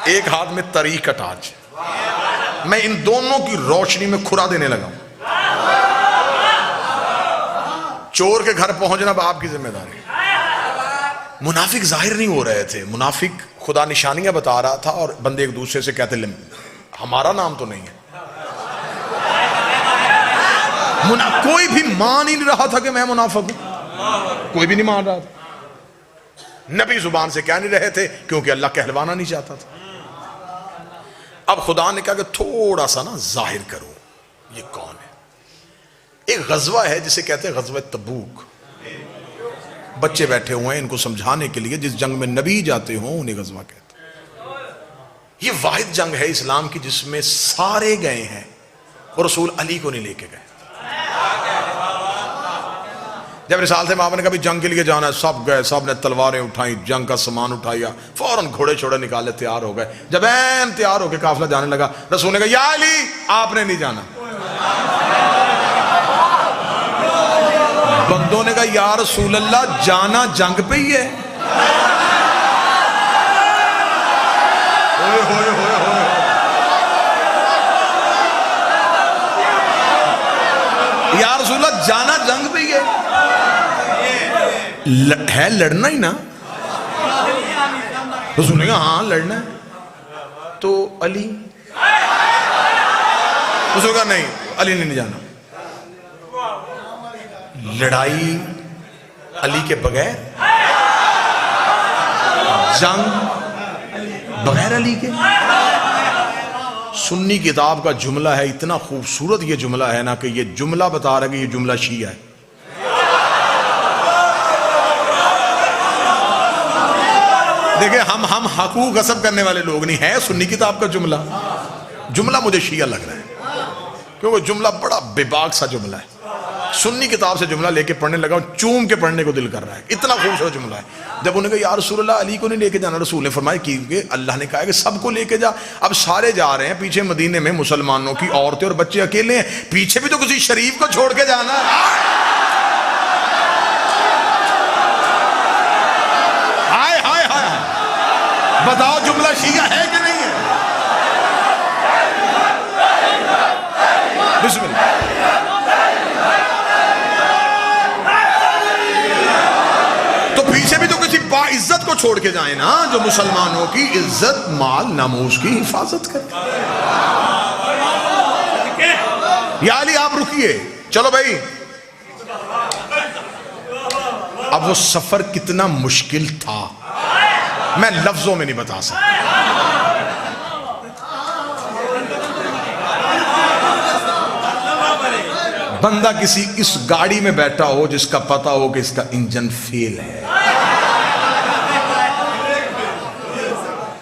ایک ہاتھ میں تاریخ کا ٹارچ ہے، میں ان دونوں کی روشنی میں کھرا دینے لگا ہوں. چور کے گھر پہنچنا اب آپ کی ذمہ داری. منافق ظاہر نہیں ہو رہے تھے، منافق خدا نشانیاں بتا رہا تھا، اور بندے ایک دوسرے سے کہتے ہمارا نام تو نہیں ہے. کوئی بھی مان ہی نہیں رہا تھا کہ میں منافق ہوں، کوئی بھی نہیں مان رہا تھا. نبی زبان سے کہہ نہیں رہے تھے کیونکہ اللہ کہلوانا نہیں چاہتا تھا. اب خدا نے کہا کہ تھوڑا سا نا ظاہر کرو یہ کون ہے. ایک غزوہ ہے جسے کہتے ہیں غزوہ تبوک. بچے بیٹھے ہوئے ہیں ان کو سمجھانے کے لیے، جس جنگ میں نبی جاتے ہوں انہیں غزوہ کہتے ہیں. یہ واحد جنگ ہے اسلام کی جس میں سارے گئے ہیں اور رسول علی کو نہیں لے کے گئے. جب رسالت مآب نے کہا بھی جنگ کے لیے جانا ہے، سب گئے، سب نے تلواریں اٹھائیں، جنگ کا سامان اٹھایا، فوراً گھوڑے چھوڑے نکالے، تیار ہو گئے. جب این تیار ہو کے قافلہ جانے لگا، رسول نے کہا یا علی آپ نے نہیں جانا. بندوں نے کہا یا رسول اللہ جانا جنگ پہ ہی ہے. یا رسول اللہ جانا جنگ پہ ہی ہے لڑنا ہی نا. رسول نے کہا ہاں لڑنا ہے. تو علی، رسول کہا نہیں علی نے نہیں جانا. لڑائی علی کے بغیر، جنگ بغیر علی کے. سنی کتاب کا جملہ ہے، اتنا خوبصورت یہ جملہ ہے نا کہ یہ جملہ بتا رہا ہے کہ یہ جملہ شیعہ ہے. دیکھیں ہم حقوق غصب کرنے والے لوگ نہیں ہیں. سنی کتاب کا جملہ مجھے شیعہ لگ رہا ہے کیونکہ جملہ بڑا بے باک سا جملہ ہے. سنی کتاب سے جملہ لے کے پڑھنے لگا، چوم کے پڑھنے کو دل کر رہا ہے، اتنا خوبصورت جملہ ہے. جب انہوں نے کہا یا رسول اللہ علی کو نہیں لے کے جانا، رسول نے فرمایا کیونکہ اللہ نے کہا کہ سب کو لے کے جا. اب سارے جا رہے ہیں، پیچھے مدینے میں مسلمانوں کی عورتیں اور بچے اکیلے ہیں، پیچھے بھی تو کسی شریف کو چھوڑ کے جانا ہے. ہائے ہائے ہائے، بتاؤ جملہ شیعہ ہے کہ نہیں ہے؟ بسم اللہ. تو پیچھے بھی تو کسی باعزت کو چھوڑ کے جائیں نا، جو مسلمانوں کی عزت مال ناموس کی حفاظت کرے. یا علی آپ رکیے، چلو بھائی. اب وہ سفر کتنا مشکل تھا میں لفظوں میں نہیں بتا سکتا. بندہ کسی اس گاڑی میں بیٹھا ہو جس کا پتا ہو کہ اس کا انجن فیل ہے،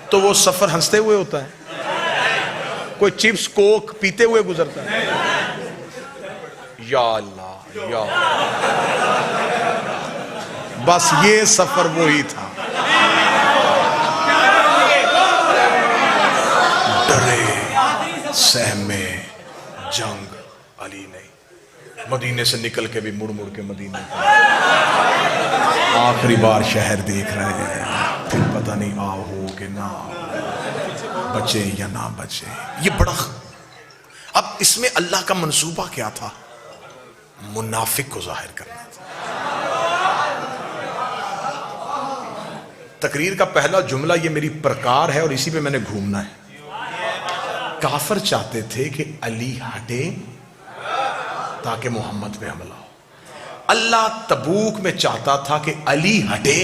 تو وہ سفر ہنستے ہوئے ہوتا ہے. کوئی چپس کوک پیتے ہوئے گزرتا ہے. یا اللہ یا اللہ. بس یہ سفر وہی تھا. ڈرے سہمے جنگ علی نہیں. مدینے سے نکل کے بھی مڑ مڑ کے مدینے آخری بار شہر دیکھ رہے ہیں، پھر پتہ نہیں آؤ ہو کہ نہ بچے یا نہ بچے. یہ بڑا اب اس میں اللہ کا منصوبہ کیا تھا؟ منافق کو ظاہر کرنا تھا. تقریر کا پہلا جملہ یہ میری پرکار ہے اور اسی پہ میں نے گھومنا ہے. کافر چاہتے تھے کہ علی ہٹے تاکہ محمد پہ حملہ ہو. اللہ تبوک میں چاہتا تھا کہ علی ہٹے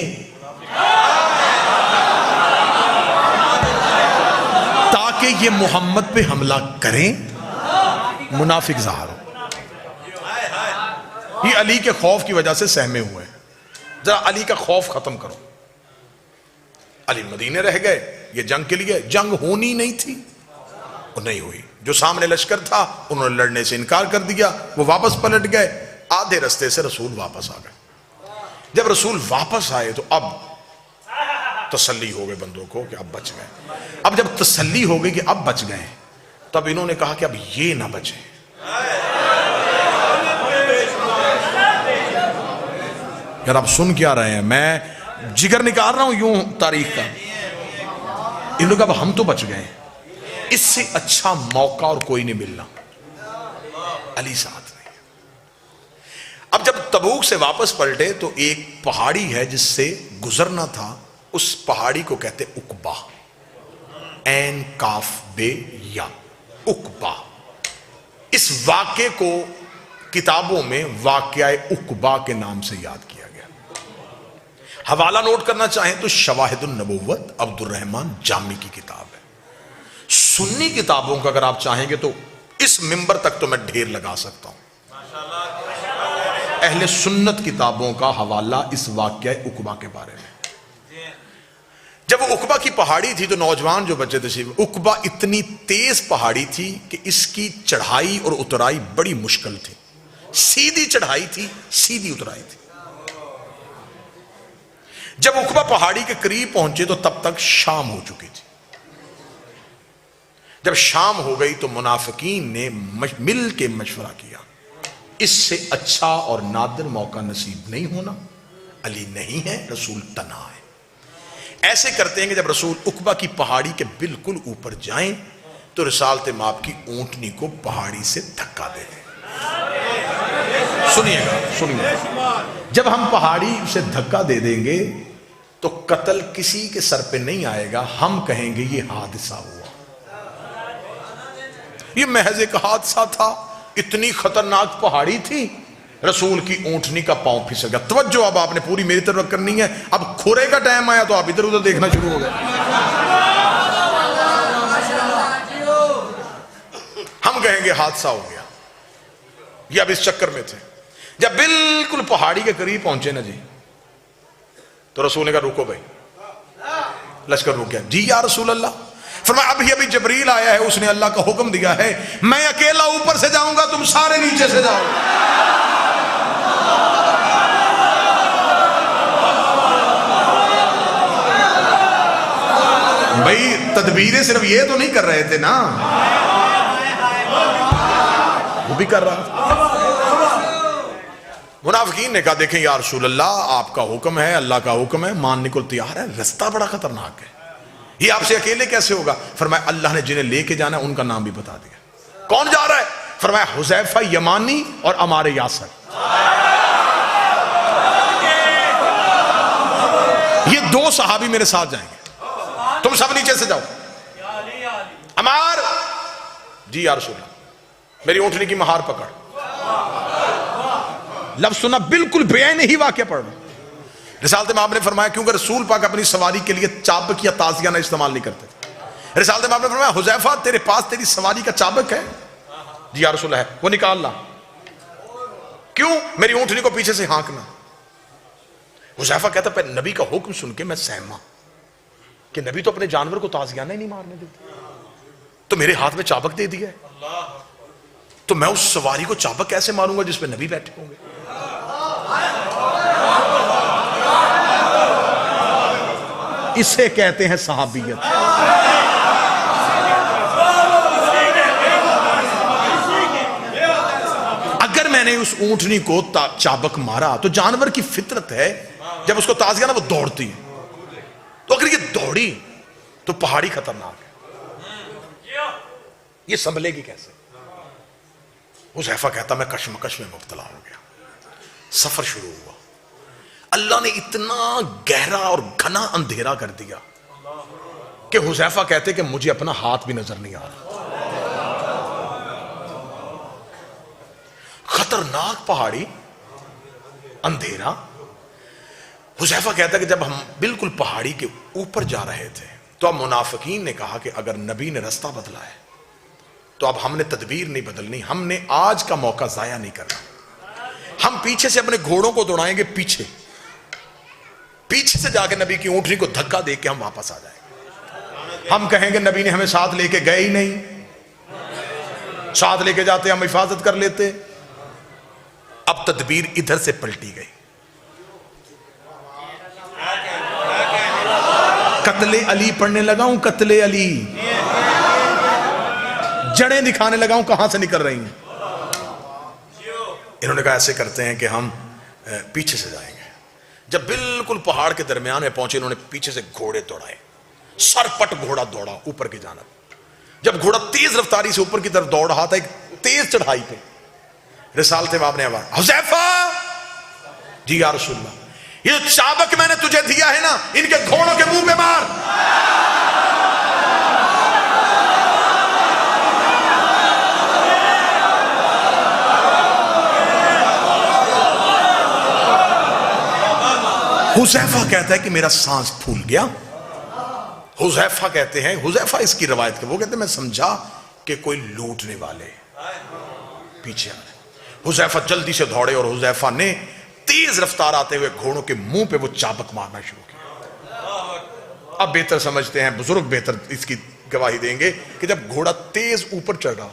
تاکہ یہ محمد پہ حملہ کریں، منافق ظاہر ہو. یہ علی کے خوف کی وجہ سے سہمے ہوئے. ذرا علی کا خوف ختم کرو. علی مدینے رہ گئے. یہ جنگ کے لیے جنگ ہونی نہیں تھی، وہ نہیں ہوئی. جو سامنے لشکر تھا انہوں نے لڑنے سے انکار کر دیا، وہ واپس پلٹ گئے. آدھے رستے سے رسول واپس آ گئے. جب رسول واپس آئے تو اب تسلی ہو گئے بندوں کو کہ اب بچ گئے. اب جب تسلی ہو گئی کہ اب بچ گئے، تب انہوں نے کہا کہ اب یہ نہ بچے. یار آپ سن کیا رہے ہیں؟ میں جگر نکال رہا ہوں یوں تاریخ کا. ان لوگ اب ہم تو بچ گئے ہیں. اس سے اچھا موقع اور کوئی نہیں ملنا. علی ساتھ نہیں. اب جب تبوک سے واپس پلٹے تو ایک پہاڑی ہے جس سے گزرنا تھا، اس پہاڑی کو کہتے عقبہ. عین کاف بے یا، عقبہ. اس واقعے کو کتابوں میں واقعہ عقبہ کے نام سے یاد کیا گیا. حوالہ نوٹ کرنا چاہیں تو شواہد النبوت عبد الرحمن جامی کی کتاب ہے. سنی کتابوں کا اگر آپ چاہیں گے تو اس منبر تک تو میں ڈھیر لگا سکتا ہوں. اہل سنت کتابوں کا حوالہ اس واقعہ عقبہ کے بارے میں. جب وہ عقبہ کی پہاڑی تھی تو نوجوان جو بچے تھے، عقبہ اتنی تیز پہاڑی تھی کہ اس کی چڑھائی اور اترائی بڑی مشکل تھی. سیدھی چڑھائی تھی، سیدھی اترائی تھی. جب عقبہ پہاڑی کے قریب پہنچے تو تب تک شام ہو چکی تھی. جب شام ہو گئی تو منافقین نے مل کے مشورہ کیا، اس سے اچھا اور نادر موقع نصیب نہیں ہونا. علی نہیں ہے، رسول تنہا ہے. ایسے کرتے ہیں کہ جب رسول عقبہ کی پہاڑی کے بالکل اوپر جائیں تو رسالت مآب کی اونٹنی کو پہاڑی سے دھکا دے دیں. سنیے گا. جب ہم پہاڑی سے دھکا دے دیں گے تو قتل کسی کے سر پہ نہیں آئے گا. ہم کہیں گے یہ حادثہ ہوا، یہ محض ایک حادثہ تھا. اتنی خطرناک پہاڑی تھی، رسول کی اونٹنی کا پاؤں پھسل گیا. توجہ اب آپ نے پوری میری طرف کرنی ہے. اب کھورے کا ٹائم آیا تو آپ ادھر ادھر دیکھنا شروع ہو گئے. ہم کہیں گے حادثہ ہو گیا. یہ اب اس چکر میں تھے. جب بالکل پہاڑی کے قریب پہنچے نا جی تو رسول نے کہا رکو بھائی. لشکر رک گیا. جی یا رسول اللہ. فرمایا ابھی جبریل آیا ہے، اس نے اللہ کا حکم دیا ہے، میں اکیلا اوپر سے جاؤں گا، تم سارے نیچے سے جاؤ. بھائی تدبیریں صرف یہ تو نہیں کر رہے تھے نا، وہ بھی کر رہا تھا. منافقین نے کہا دیکھیں یا رسول اللہ آپ کا حکم ہے، اللہ کا حکم ہے، ماننے کو تیار ہے، رستہ بڑا خطرناک ہے، یہ آپ سے اکیلے کیسے ہوگا؟ فرمایا اللہ نے جنہیں لے کے جانا ہے ان کا نام بھی بتا دیا. کون جا رہا ہے؟ فرمایا حذیفہ یمانی اور عمار یاسر. یہ دو صحابی میرے ساتھ جائیں گے، تم سب نیچے سے جاؤ. عمار جی یا رسول اللہ میری اونٹنی کی مہار پکڑ. لفظ سنا بالکل بے نہیں واقعہ پڑھ رہا. رسالت مآب نے فرمایا کیونکہ رسول پاک اپنی سواری کے لیے چابک یا تازیانہ استعمال نہیں کرتے تھے. رسالت مآب نے فرمایا حذیفہ تیرے پاس تیری سواری کا چابک ہے؟ جی یا رسول اللہ ہے. وہ نکال لا. کیوں؟ میری اونٹنی کو پیچھے سے ہانکنا. حذیفہ کہتا پہ نبی کا حکم سن کے میں سہما کہ نبی تو اپنے جانور کو تازیانہ ہی نہیں مارنے دیتے، تو میرے ہاتھ میں چابک دے دیا ہے، تو میں اس سواری کو چابک کیسے ماروں گا جس پہ نبی بیٹھے ہوں گے؟ اسے کہتے ہیں صحابیت. اگر میں نے اس اونٹنی کو چابک مارا تو جانور کی فطرت ہے جب اس کو تازیانہ وہ دوڑتی ہے، تو اگر یہ دوڑی تو پہاڑی خطرناک ہے، یہ سنبھلے گی کیسے؟ حذیفہ کہتا میں کشمکش میں مبتلا ہو گیا. سفر شروع ہوا. اللہ نے اتنا گہرا اور گھنا اندھیرا کر دیا کہ حذیفہ کہتے کہ مجھے اپنا ہاتھ بھی نظر نہیں آ رہا. خطرناک پہاڑی، اندھیرا. حذیفہ کہتا کہ جب ہم بالکل پہاڑی کے اوپر جا رہے تھے تو اب منافقین نے کہا کہ اگر نبی نے رستہ بدلا ہے تو اب ہم نے تدبیر نہیں بدلنی، ہم نے آج کا موقع ضائع نہیں کرنا. ہم پیچھے سے اپنے گھوڑوں کو دوڑائیں گے، پیچھے سے جا کے نبی کی اونٹنی کو دھکا دے کے ہم واپس آ جائیں گے. ہم کہیں گے نبی نے ہمیں ساتھ لے کے گئے ہی نہیں، ساتھ لے کے جاتے ہم حفاظت کر لیتے. اب تدبیر ادھر سے پلٹی گئی. قتل علی پڑھنے لگا ہوں، قتل علی، جڑیں دکھانے لگا ہوں کہاں سے نکل رہی ہیں. انہوں نے کہا ایسے کرتے ہیں کہ ہم پیچھے سے جائیں گے. جب بالکل پہاڑ کے درمیان میں پہنچے انہوں نے پیچھے سے گھوڑے دوڑائے، سر پٹ گھوڑا دوڑا اوپر کی جانب۔ جب گھوڑا تیز رفتاری سے اوپر کی طرف دوڑ رہا تھا ایک تیز چڑھائی پہ، رسالت امام نے آواز، حذیفہ، جی یا رسول اللہ، یہ جو چابک میں نے تجھے دیا ہے نا، ان کے گھوڑوں کے منہ پہ مار۔ حذیفہ کہتا ہے کہ میرا سانس پھول گیا۔ حذیفہ کہتے ہیں، حذیفہ اس کی روایت کے وہ کہتے ہیں میں سمجھا کہ کوئی لوٹنے والے پیچھے آ رہے۔ حذیفہ جلدی سے دوڑے اور حذیفہ نے تیز رفتار آتے ہوئے گھوڑوں کے منہ پہ وہ چابک مارنا شروع کیا۔ اب بہتر سمجھتے ہیں، بزرگ بہتر اس کی گواہی دیں گے کہ جب گھوڑا تیز اوپر چڑھ رہا،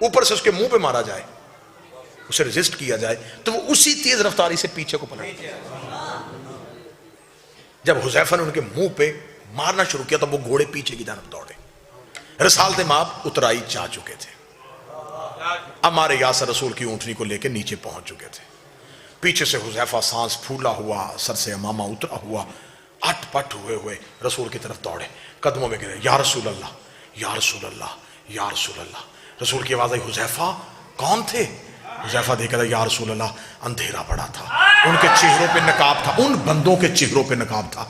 اوپر سے اس کے منہ پہ مارا جائے، اسے ریزسٹ کیا جائے، تو وہ اسی تیز رفتاری سے پیچھے کو پلٹ۔ جب حذیفہ نے ان کے منہ پہ مارنا شروع کیا تو وہ گھوڑے پیچھے کی جانب دوڑے۔ رسالت مآب اترائی جا چکے تھے، ہمارے یاسر رسول کی اونٹنی کو لے کے نیچے پہنچ چکے تھے۔ پیچھے سے حذیفہ سانس پھولا ہوا، سر سے امامہ اترا ہوا، اٹ پٹ ہوئے ہوئے رسول کی طرف دوڑے، قدموں میں گرے، یا رسول اللہ، یا رسول اللہ، یا رسول اللہ۔ رسول کی آواز آئی، حذیفہ کون تھے؟ حذیفہ دیکھا تھا، یا رسول اللہ، اندھیرا پڑا تھا، ان کے چہروں پہ نقاب تھا، ان بندوں کے چہروں پہ نقاب تھا،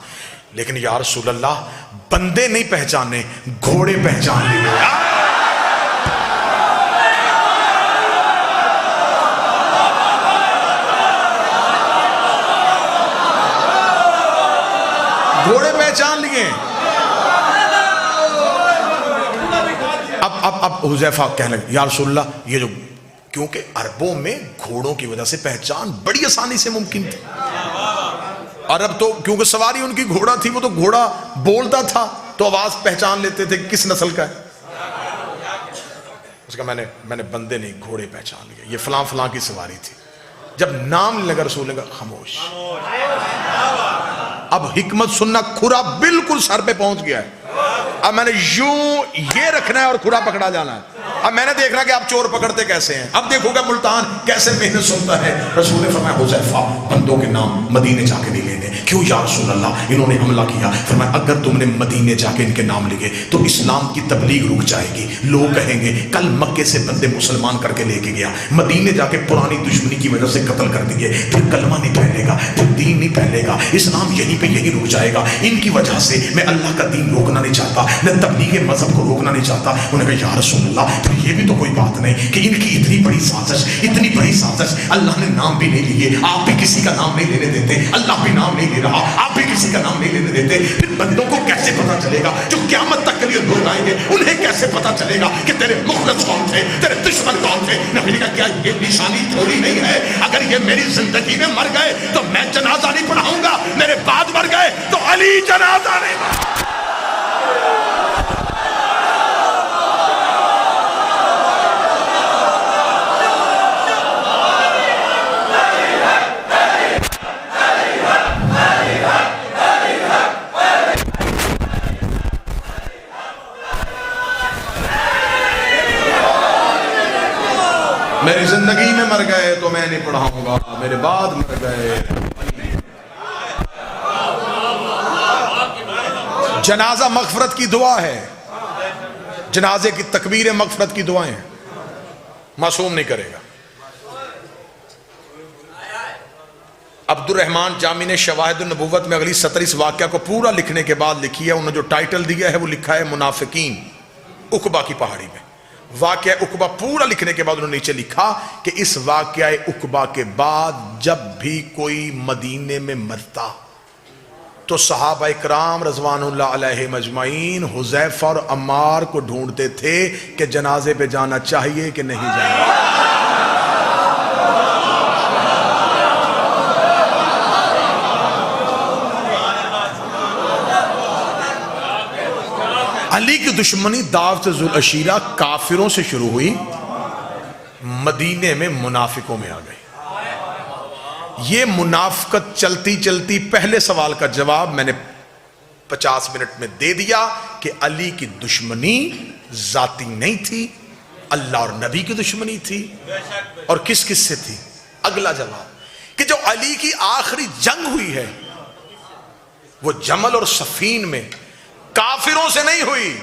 لیکن یا رسول اللہ بندے نہیں پہچانے، گھوڑے پہچان لیے۔ گھوڑے پہچان لیے۔ اب حذیفہ کہنے لگے، یا رسول اللہ یہ جو، کیونکہ عربوں میں گھوڑوں کی وجہ سے پہچان بڑی آسانی سے ممکن تھی۔ عرب تو کیونکہ سواری ان کی گھوڑا تھی، وہ تو گھوڑا بولتا تھا تو آواز پہچان لیتے تھے کس نسل کا ہے۔ اس کا میں نے بندے نہیں گھوڑے پہچان لیے، یہ فلاں فلاں کی سواری تھی۔ جب نام لگا رسول نے کہا خاموش۔ اب حکمت سننا، کھرا بالکل سر پہ پہنچ گیا ہے، اب میں نے یوں یہ رکھنا ہے اور کھرا پکڑا جانا ہے۔ اب میں نے دیکھنا کہ آپ چور پکڑتے کیسے ہیں، اب دیکھو گا ملتان کیسے محنت سنتا ہے۔ رسول نے فرمایا حذیفہ بندوں کے نام مدینے جا کے نہیں لینے۔ کیوں یا رسول اللہ؟ انہوں نے حملہ کیا۔ فرمایا اگر تم نے مدینے جا کے ان کے نام لکھے تو اسلام کی تبلیغ رک جائے گی، لوگ کہیں گے کل مکے سے بندے مسلمان کر کے لے کے گیا، مدینے جا کے پرانی دشمنی کی وجہ سے قتل کر دیے، پھر کلمہ نہیں پھیلے گا، پھر دین نہیں پھیلے گا، اسلام یہیں پہ یہیں رک جائے گا۔ ان کی وجہ سے میں اللہ کا دین روکنا نہیں چاہتا، میں تبلیغ مذہب کو روکنا نہیں چاہتا۔ انہوں نے کہا یا رسول اللہ پھر یہ بھی تو کوئی بات نہیں کہ ان کی اتنی بڑی سازش، اتنی بڑی سازش، اللہ نے نام بھی نہیں لیے، آپ بھی کسی کا نام نہیں لینے دیتے، اللہ بھی نام نہیں لے رہا، آپ بھی کسی کا نام نہیں لینے دیتے، پھر بندوں کو کیسے پتا چلے گا؟ جو قیامت تک کے لیے لوگ آئیں گے انہیں کیسے پتا چلے گا کہ تیرے مخلص کون تھے، تیرے دشمن کون تھے؟ نبی نے کہا کیا یہ نشانی تھوڑی نہیں ہے؟ اگر یہ میری زندگی میں مر گئے تو میں جنازہ نہیں پڑھاؤں گا، میرے بعد مر گئے تو علی جنازہ نہیں پڑھاؤں۔ میری زندگی میں مر گئے تو میں نہیں پڑھاؤں گا، میرے بعد مر گئے۔ جنازہ مغفرت کی دعا ہے، جنازے کی تکبیر مغفرت کی دعائیں ہیں، معصوم نہیں کرے گا۔ عبد الرحمن جامی نے شواہد النبوت میں اگلی سطر اس واقعہ کو پورا لکھنے کے بعد لکھی ہے، انہوں نے جو ٹائٹل دیا ہے وہ لکھا ہے منافقین، عقبہ کی پہاڑی میں۔ واقعہ عقبہ پورا لکھنے کے بعد انہوں نے نیچے لکھا کہ اس واقعہ عقبہ کے بعد جب بھی کوئی مدینے میں مرتا تو صحابہ اکرام رضوان اللہ علیہ مجمعین حذیفہ اور عمار کو ڈھونڈتے تھے کہ جنازے پہ جانا چاہیے کہ نہیں جانا۔ علی کی دشمنی دعوت ذوالعشیرہ کافروں سے شروع ہوئی، مدینے میں منافقوں میں آ گئی۔ یہ منافقت چلتی چلتی پہلے سوال کا جواب میں نے 50 منٹ میں دے دیا کہ علی کی دشمنی ذاتی نہیں تھی، اللہ اور نبی کی دشمنی تھی۔ اور کس کس سے تھی؟ اگلا جواب کہ جو علی کی آخری جنگ ہوئی ہے وہ جمل اور صفین میں کافروں سے نہیں ہوئی،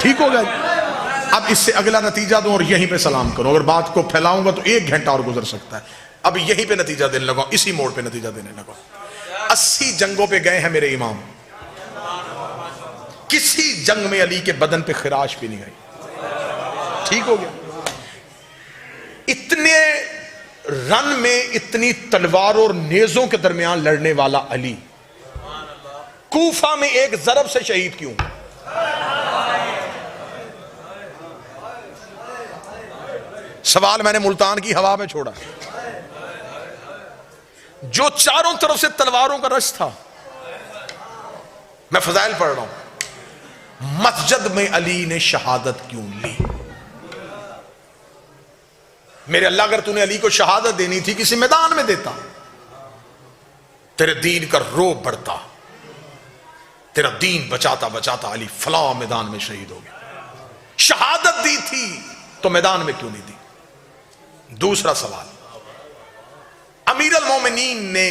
ٹھیک ہو گیا؟ اب اس سے اگلا نتیجہ دوں اور یہیں پہ سلام کروں، اگر بات کو پھیلاؤں گا تو 1 گھنٹہ اور گزر سکتا ہے، اب یہیں پہ نتیجہ دینے لگا، اسی موڑ پہ نتیجہ دینے لگا۔ 80 جنگوں پہ گئے ہیں میرے امام، کسی جنگ میں علی کے بدن پہ خراش بھی نہیں آئی، ٹھیک ہو گیا؟ اتنے رن میں اتنی تلواروں اور نیزوں کے درمیان لڑنے والا علی کوفہ میں ایک ضرب سے شہید کیوں؟ سوال میں نے ملتان کی ہوا میں چھوڑا، جو چاروں طرف سے تلواروں کا رش تھا، میں فضائل پڑھ رہا ہوں، مسجد میں علی نے شہادت کیوں لی؟ میرے اللہ اگر تو نے علی کو شہادت دینی تھی کسی میدان میں دیتا، تیرے دین کا روب بڑھتا، تیرا دین بچاتا بچاتا علی فلاں میدان میں شہید ہو گیا، شہادت دی تھی تو میدان میں کیوں نہیں دی؟ دوسرا سوال، امیر المومنین نے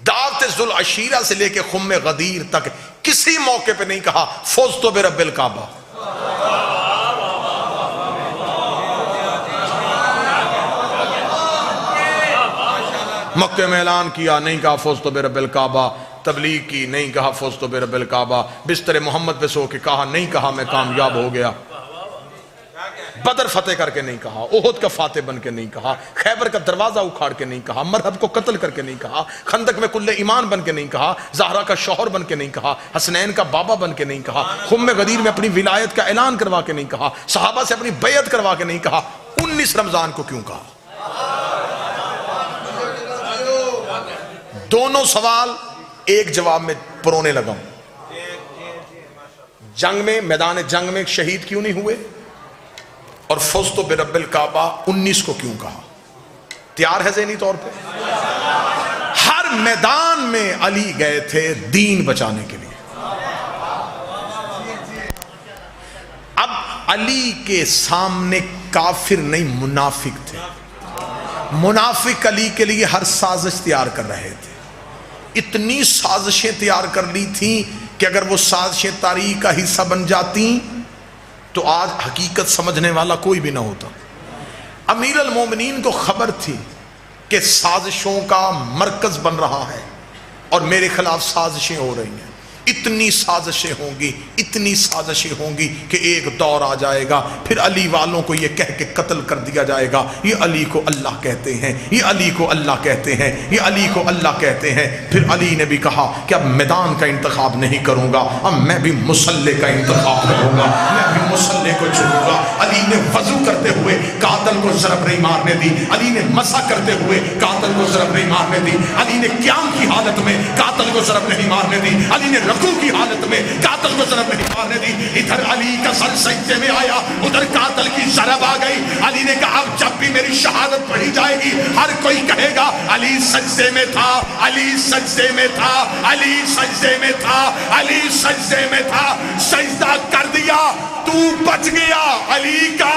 دعوت ذوالعشیرہ سے لے کے خم غدیر تک کسی موقع پہ نہیں کہا فوزت برب الکعبہ، مکہ میں اعلان کیا نہیں کہا فوزت برب الکعبہ، تبلیغ کی نہیں کہا فوزت برب الکعبہ، بستر محمد پہ سو کے کہا نہیں کہا میں کامیاب ہو گیا، بدر فتح کر کے نہیں کہا، احد کا فاتح بن کے نہیں کہا، خیبر کا دروازہ اکھاڑ کے نہیں کہا، مرحب کو قتل کر کے نہیں کہا، خندق میں کل ایمان بن کے نہیں کہا، زہرا کا شوہر بن کے نہیں کہا، حسنین کا بابا بن کے نہیں کہا، خم غدیر میں اپنی ولایت کا اعلان کروا کے نہیں کہا، صحابہ سے اپنی بیعت کروا کے نہیں کہا، 19 رمضان کو کیوں کہا؟ دونوں سوال ایک جواب میں پرونے لگا ہوں، جنگ میں میدان جنگ میں شہید کیوں نہیں ہوئے اور فوزت برب الکعبہ 19 کو کیوں کہا؟ تیار ہے ذہنی طور پہ؟ ہر میدان میں علی گئے تھے دین بچانے کے لیے۔ اب علی کے سامنے کافر نہیں منافق تھے، منافق علی کے لیے ہر سازش تیار کر رہے تھے، اتنی سازشیں تیار کر لی تھیں کہ اگر وہ سازشیں تاریخ کا حصہ بن جاتی تو آج حقیقت سمجھنے والا کوئی بھی نہ ہوتا۔ امیر المومنین کو خبر تھی کہ سازشوں کا مرکز بن رہا ہے اور میرے خلاف سازشیں ہو رہی ہیں، اتنی سازشیں ہوں گی، اتنی سازشیں ہوں گی کہ ایک دور آ جائے گا پھر علی والوں کو یہ کہہ کے قتل کر دیا جائے گا یہ علی کو اللہ کہتے ہیں، یہ علی کو اللہ کہتے ہیں، یہ علی کو اللہ کہتے ہیں۔ پھر علی نے بھی کہا کہ اب میدان کا انتخاب نہیں کروں گا، اب میں بھی مسلح کا انتخاب کروں گا، میں بھی مسلح کو چنوں گا۔ علی نے وضو کرتے ہوئے قاتل کو ضرب نہیں مارنے دی، علی نے مسح کرتے ہوئے قاتل کو ضرب نہیں مارنے دی، علی نے قیام کی حالت میں قاتل کو ضرب نہیں مارنے دی، علی نے رکوع کی حالت میں قاتل کو ضرب نہیں مارنے دی۔ ادھر علی کا سر سجدے میں آیا، ادھر قاتل کی ضرب آ گئی۔ علی نے کہا اب جب بھی میری شہادت پڑھی جائے گی ہر کوئی کہے گا علی سجدے میں تھا، علی سجدے میں تھا، علی سجدے میں تھا، علی سجدے میں تھا۔ سجدہ کر دیا تو بچ گیا، علی کا